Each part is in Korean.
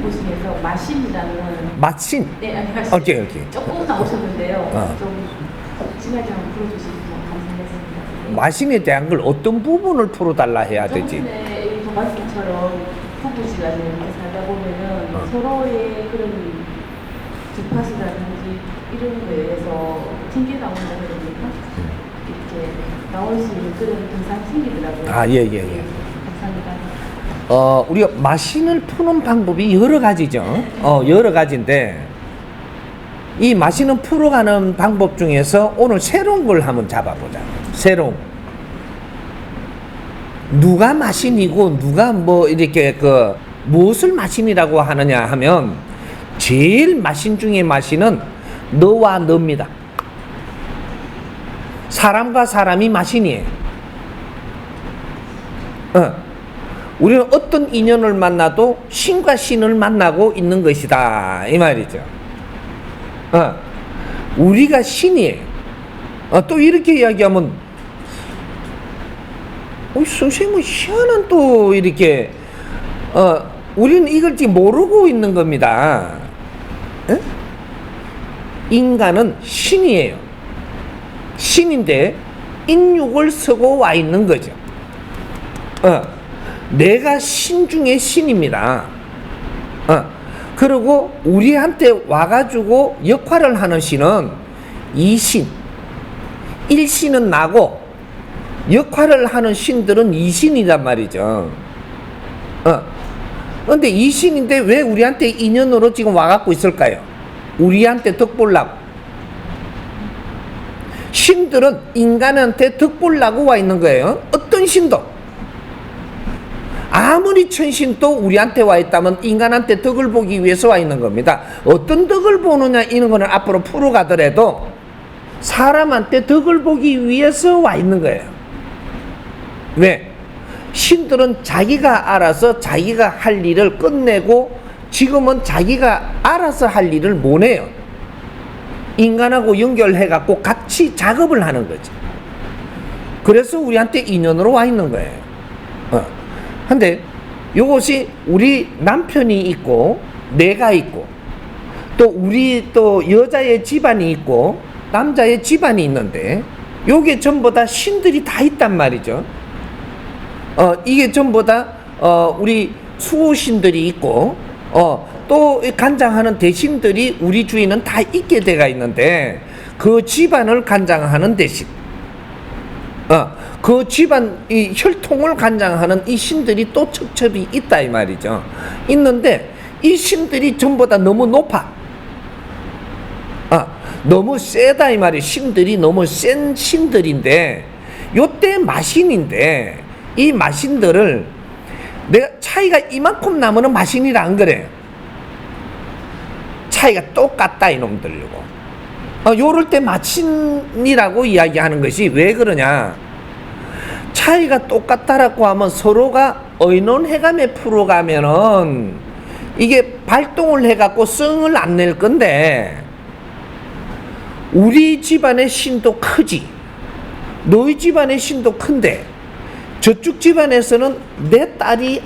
푸는 곳 중에서 마신이라는 마신. 네, 아니 오케이. 조금 나오셨는데요. 좀 진하게 한번 풀어주시면 감사하겠습니다. 마신에 대한 걸 어떤 부분을 풀어달라 해야 되지? 저번에 이 도마스처럼 부부지간에 이렇게 살다 보면은 서로의 그런 주파수라든지 이런 거에 의해서 튕겨나온다 그러니까 이렇게 나올 수 있는 그런 현상이 생기더라고요. 아, 예. 감사합니다. 우리가 마신을 푸는 방법이 여러 가지죠. 여러 가지인데, 이 마신을 풀어가는 방법 중에서 오늘 새로운 걸 한번 잡아보자. 새로운. 누가 마신이고, 누가 뭐, 이렇게 무엇을 마신이라고 하느냐 하면, 제일 마신 중에 마신은 너와 너입니다. 사람과 사람이 마신이에요. 우리는 어떤 인연을 만나도 신과 신을 만나고 있는 것이다 이 말이죠. 우리가 신이에요. 또 이렇게 이야기하면 선생님은 희한한 또 이렇게 우리는 이걸 지금 모르고 있는 겁니다. 인간은 신이에요. 신인데 인육을 쓰고 와 있는 거죠. 내가 신 중에 신입니다. 그리고 우리한테 와가지고 역할을 하는 신은 이신, 일신은 나고 역할을 하는 신들은 이신이란 말이죠. 그런데 이신인데 왜 우리한테 인연으로 지금 와갖고 있을까요? 우리한테 덕 보려고. 신들은 인간한테 덕 보려고 와 있는 거예요. 어떤 신도. 아무리 천신도 우리한테 와 있다면 인간한테 덕을 보기 위해서 와 있는 겁니다. 어떤 덕을 보느냐 이런 거는 앞으로 풀어가더라도 사람한테 덕을 보기 위해서 와 있는 거예요. 왜? 신들은 자기가 알아서 자기가 할 일을 끝내고 지금은 자기가 알아서 할 일을 못 해요. 인간하고 연결해갖고 같이 작업을 하는 거죠. 그래서 우리한테 인연으로 와 있는 거예요. 근데 이것이 우리 남편이 있고 내가 있고 또 우리 또 여자의 집안이 있고 남자의 집안이 있는데 요게 전부 다 신들이 다 있단 말이죠. 이게 전부 다 우리 수호신들이 있고 또 간장하는 대신들이 우리 주위는 다 있게 돼가 있는데 그 집안을 간장하는 대신 그 집안 이 혈통을 간장하는 이 신들이 또 척첩이 있다 이 말이죠. 있는데 이 신들이 전부 다 너무 높아. 너무 세다 이 말이에요. 신들이 너무 센 신들인데 요때 마신인데 이 마신들을 내가 차이가 이만큼 나면은 마신이라 안 그래요. 차이가 똑같다 이놈들이고. 요럴 때 마신이라고 이야기하는 것이 왜 그러냐. 차이가 똑같다라고 하면 서로가 의논해가며 풀어가면은 이게 발동을 해갖고 성을 안 낼 건데 우리 집안의 신도 크지 너희 집안의 신도 큰데 저쪽 집안에서는 내 딸이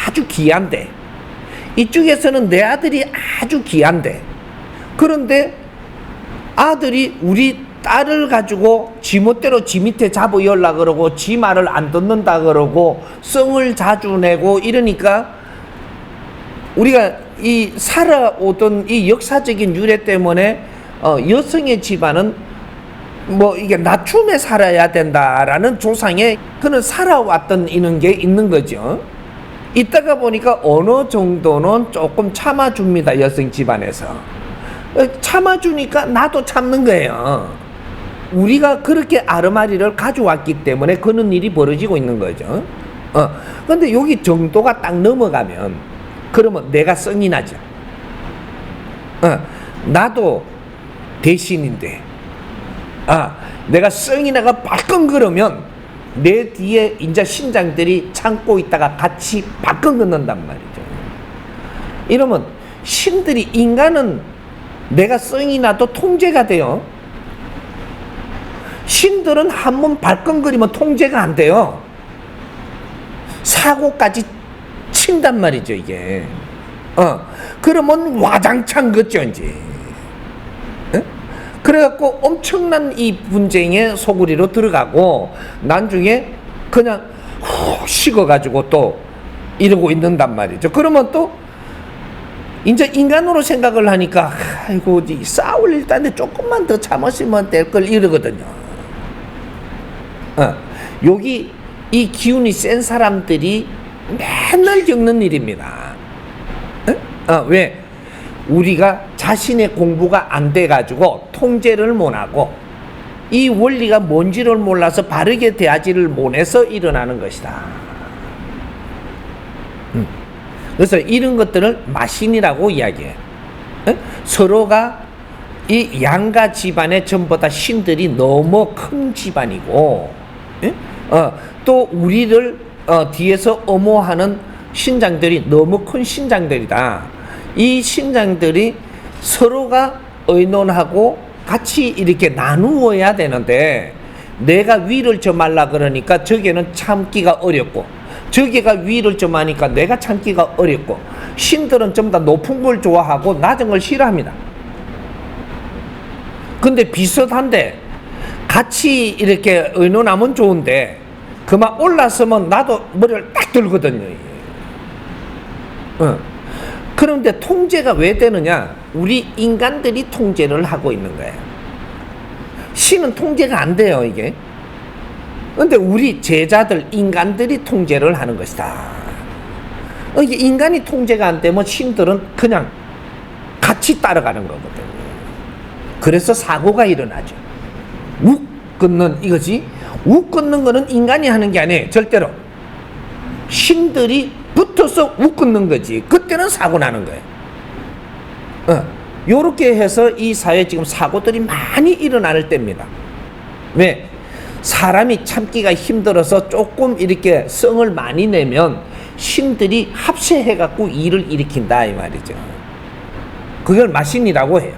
아주 귀한데 이쪽에서는 내 아들이 아주 귀한데 그런데 아들이 우리 딸을 가지고 지멋대로 지 밑에 잡아 열라 그러고 지 말을 안 듣는다 그러고 성을 자주 내고 이러니까 우리가 이 살아오던 이 역사적인 유래 때문에 여성의 집안은 뭐 이게 낮춤에 살아야 된다라는 조상의 그는 살아왔던 이런 게 있는 거죠. 이따가 보니까 어느 정도는 조금 참아줍니다. 여성 집안에서 참아주니까 나도 참는 거예요. 우리가 그렇게 아르마리를 가져왔기 때문에 그런 일이 벌어지고 있는 거죠. 근데 여기 정도가 딱 넘어가면 그러면 내가 성이 나죠. 나도 대신인데 내가 성이 나가 발끈 그러면 내 뒤에 이제 신장들이 참고 있다가 같이 발끈 긋는단 말이죠. 이러면 신들이 인간은 내가 성이 나도 통제가 돼요. 신들은 한 번 발끈거리면 통제가 안 돼요. 사고까지 친단 말이죠 이게. 그러면 와장창 걷죠, 이제. 그래갖고 엄청난 이 분쟁의 소굴이로 들어가고, 나중에 그냥 후 식어가지고 또 이러고 있는단 말이죠. 그러면 또, 이제 인간으로 생각을 하니까, 아이고, 싸울 일단데 조금만 더 참으시면 될 걸 이러거든요. 여기 이 기운이 센 사람들이 맨날 겪는 일입니다. 왜? 우리가 자신의 공부가 안 돼가지고 통제를 못하고 이 원리가 뭔지를 몰라서 바르게 대하지를 못해서 일어나는 것이다. 그래서 이런 것들을 마신이라고 이야기해요. 서로가 이 양가 집안의 전부 다 신들이 너무 큰 집안이고, 또 우리를 뒤에서 엄호하는 신장들이 너무 큰 신장들이다. 이 신장들이 서로가 의논하고 같이 이렇게 나누어야 되는데, 내가 위를 좀 하려 그러니까 저기는 참기가 어렵고, 저기가 위를 좀 하니까 내가 참기가 어렵고, 신들은 좀 더 높은 걸 좋아하고 낮은 걸 싫어합니다. 근데 비슷한데 같이 이렇게 의논하면 좋은데, 그만 올라서면 나도 머리를 딱 들거든요. 그런데 통제가 왜 되느냐? 우리 인간들이 통제를 하고 있는 거예요. 신은 통제가 안 돼요, 이게. 근데 우리 제자들, 인간들이 통제를 하는 것이다. 이게 인간이 통제가 안 되면 신들은 그냥 같이 따라가는 거거든요. 그래서 사고가 일어나죠. 욱 끊는 이거지. 욱 끊는 거는 인간이 하는 게 아니에요. 절대로. 신들이 붙어서 욱 끊는 거지. 그때는 사고 나는 거예요. 요렇게 해서 이 사회에 지금 사고들이 많이 일어날 때입니다. 왜? 사람이 참기가 힘들어서 조금 이렇게 성을 많이 내면 신들이 합세해갖고 일을 일으킨다, 이 말이죠. 그걸 마신이라고 해요.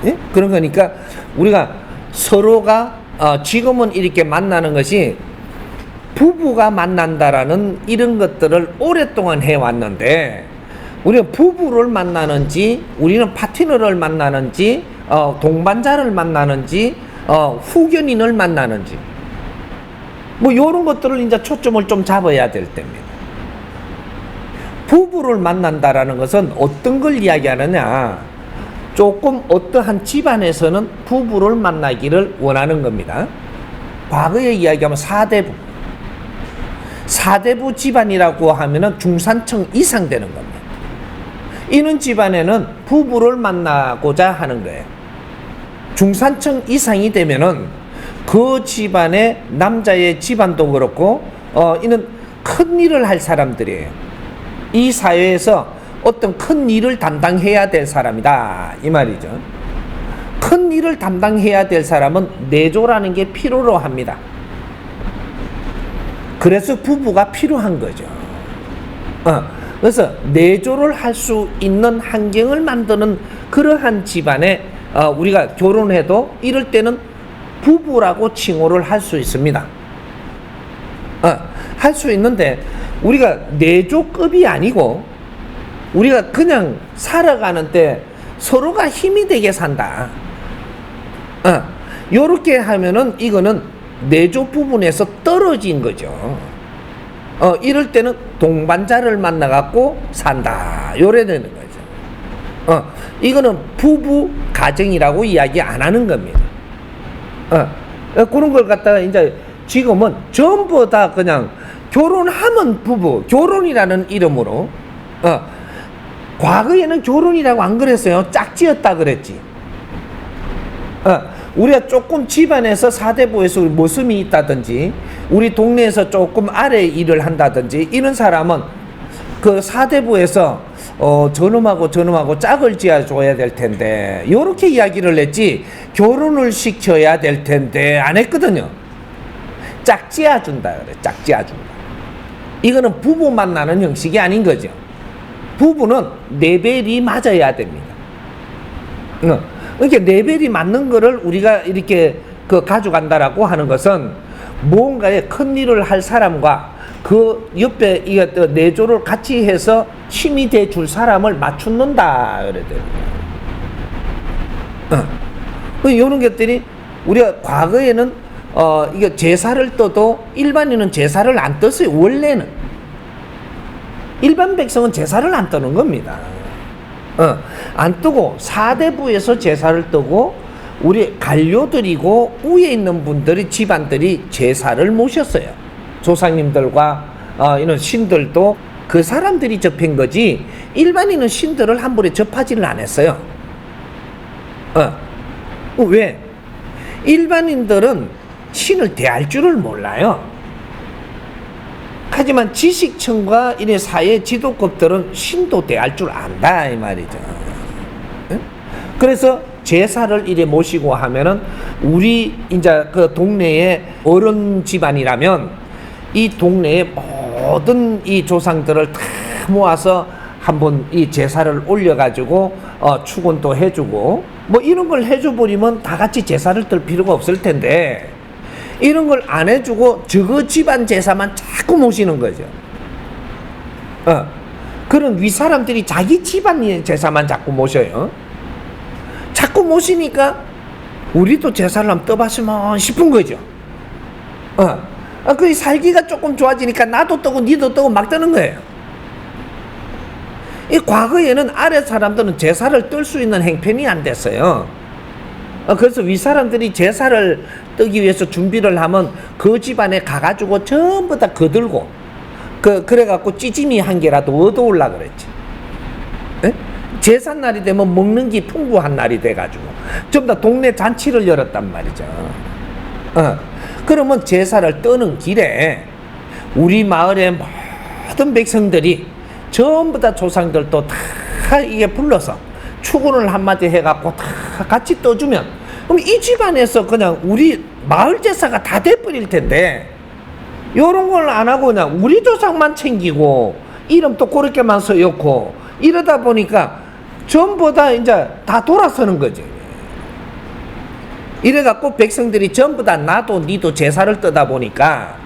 예? 그런 거니까 우리가 서로가 지금은 이렇게 만나는 것이 부부가 만난다라는 이런 것들을 오랫동안 해왔는데, 우리가 부부를 만나는지, 우리는 파트너를 만나는지, 동반자를 만나는지, 후견인을 만나는지, 뭐 요런 것들을 이제 초점을 좀 잡아야 될 때입니다. 부부를 만난다라는 것은 어떤 걸 이야기하느냐? 조금 어떠한 집안에서는 부부를 만나기를 원하는 겁니다. 과거에 이야기하면 사대부 집안이라고 하면은 중산층 이상 되는 겁니다. 이런 집안에는 부부를 만나고자 하는 거예요. 중산층 이상이 되면은 그 집안의 남자의 집안도 그렇고, 이는 큰 일을 할 사람들이에요. 이 사회에서 어떤 큰 일을 담당해야 될 사람이다, 이 말이죠. 큰 일을 담당해야 될 사람은 내조라는 게 필요로 합니다. 그래서 부부가 필요한 거죠. 그래서 내조를 할 수 있는 환경을 만드는 그러한 집안에 우리가 결혼해도 이럴 때는 부부라고 칭호를 할 수 있습니다. 할 수 있는데, 우리가 내조급이 아니고 우리가 그냥 살아가는 때 서로가 힘이 되게 산다. 요렇게 하면은 이거는 내조 부분에서 떨어진 거죠. 이럴 때는 동반자를 만나갖고 산다, 요래 되는 거죠. 이거는 부부 가정이라고 이야기 안 하는 겁니다. 그런 걸 갖다가 이제 지금은 전부 다 그냥 결혼하면 부부, 결혼이라는 이름으로, 과거에는 결혼이라고 안 그랬어요. 짝지었다 그랬지. 우리가 조금 집안에서 사대부에서 모습이 있다든지, 우리 동네에서 조금 아래 일을 한다든지, 이런 사람은 그 사대부에서 저놈하고 짝을 지어줘야 될 텐데, 요렇게 이야기를 했지, 결혼을 시켜야 될 텐데 안 했거든요. 짝지어준다 그래. 짝지어준다. 이거는 부부 만나는 형식이 아닌 거죠. 부부는 레벨이 맞아야 됩니다. 이렇게 레벨이 맞는 거를 우리가 이렇게 가져간다라고 하는 것은, 뭔가의 큰 일을 할 사람과 그 옆에 이게 또 내조를 같이 해서 힘이 돼 줄 사람을 맞춘다 그래요. 이런 것들이 우리가 과거에는 이게 제사를 떠도 일반인은 제사를 안 떴어요. 원래는 일반 백성은 제사를 안 떠는 겁니다. 안 뜨고 사대부에서 제사를 뜨고 우리 관료들이고 위에 있는 분들이 집안들이 제사를 모셨어요. 조상님들과 이런 신들도 그 사람들이 접한 거지 일반인은 신들을 한 번에 접하지를 않았어요. 왜? 일반인들은 신을 대할 줄을 몰라요. 하지만 지식층과 이런 사회 지도급들은 신도 대할 줄 안다 이 말이죠. 그래서 제사를 이래 모시고 하면은 우리 이제 그 동네의 어른 집안이라면 이 동네의 모든 이 조상들을 다 모아서 한번 이 제사를 올려가지고 축원도 해주고 뭐 이런 걸 해줘버리면 다 같이 제사를 뜰 필요가 없을 텐데 이런 걸 안 해주고 저거 집안 제사만 자꾸 모시는 거죠. 그런 윗사람들이 자기 집안 제사만 자꾸 모셔요. 자꾸 모시니까 우리도 제사를 한번 떠봤으면 싶은 거죠. 그 살기가 조금 좋아지니까 나도 떠고 니도 떠고 막 떠는 거예요. 이 과거에는 아래 사람들은 제사를 뜰 수 있는 형편이 안 됐어요. 그래서 윗사람들이 제사를 뜨기 위해서 준비를 하면 그 집안에 가가지고 전부 다 거들고 그래갖고 찌짐이 한 개라도 얻어올라 그랬지. 제삿날이 되면 먹는 게 풍부한 날이 돼가지고 전부 다 동네 잔치를 열었단 말이죠. 그러면 제사를 떠는 길에 우리 마을의 모든 백성들이 전부 다 조상들도 다 이게 불러서 축원을 한마디 해갖고 다 같이 떠주면 그럼 이 집안에서 그냥 우리 마을 제사가 다 돼버릴 텐데 요런 걸 안 하고 그냥 우리 조상만 챙기고 이름도 그렇게만 써놓고 이러다 보니까 전부 다 이제 다 돌아서는 거지. 이래갖고 백성들이 전부 다 나도 니도 제사를 떠다 보니까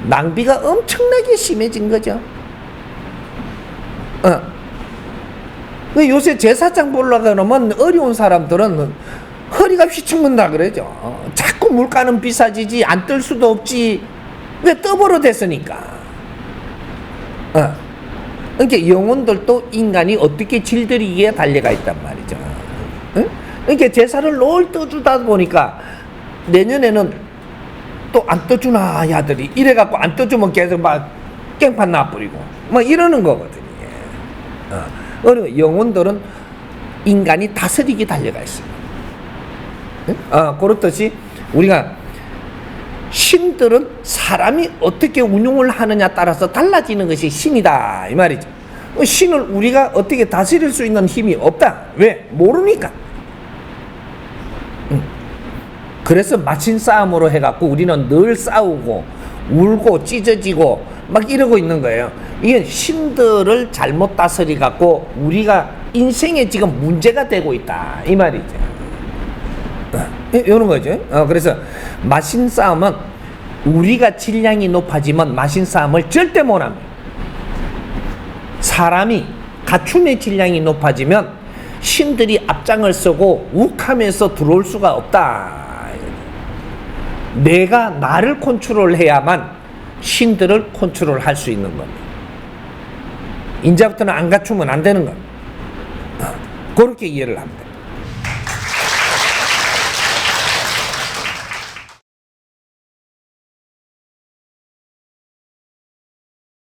낭비가 엄청나게 심해진 거죠. 요새 제사장 보려고 그러면 어려운 사람들은 허리가 휘청는다 그러죠. 자꾸 물가는 비싸지지 안 뜰 수도 없지. 왜 떠버려 됐으니까. 그러니까 영혼들도 인간이 어떻게 질들이기에 달려가 있단 말이죠. 그러니까 제사를 늘 떠주다 보니까 내년에는 또 안 떠주나 야들이 이래갖고 안 떠주면 계속 막 깽판 나버리고 막 이러는 거거든요. 영혼들은 인간이 다스리기 달려가 있어요. 그렇듯이 우리가 신들은 사람이 어떻게 운용을 하느냐 따라서 달라지는 것이 신이다 이 말이죠. 신을 우리가 어떻게 다스릴 수 있는 힘이 없다. 왜? 모르니까. 그래서 마친 싸움으로 해갖고 우리는 늘 싸우고 울고 찢어지고 막 이러고 있는 거예요. 이게 신들을 잘못 다스리 갖고 우리가 인생에 지금 문제가 되고 있다 이 말이죠. 이런 거죠. 그래서 마신 싸움은 우리가 질량이 높아지면 마신 싸움을 절대 못합니다. 사람이 갖춤의 질량이 높아지면 신들이 앞장을 서고 욱하면서 들어올 수가 없다. 내가 나를 컨트롤해야만 신들을 컨트롤할 수 있는 겁니다. 이제부터는 안 갖추면 안 되는 겁니다. 그렇게 이해를 합니다.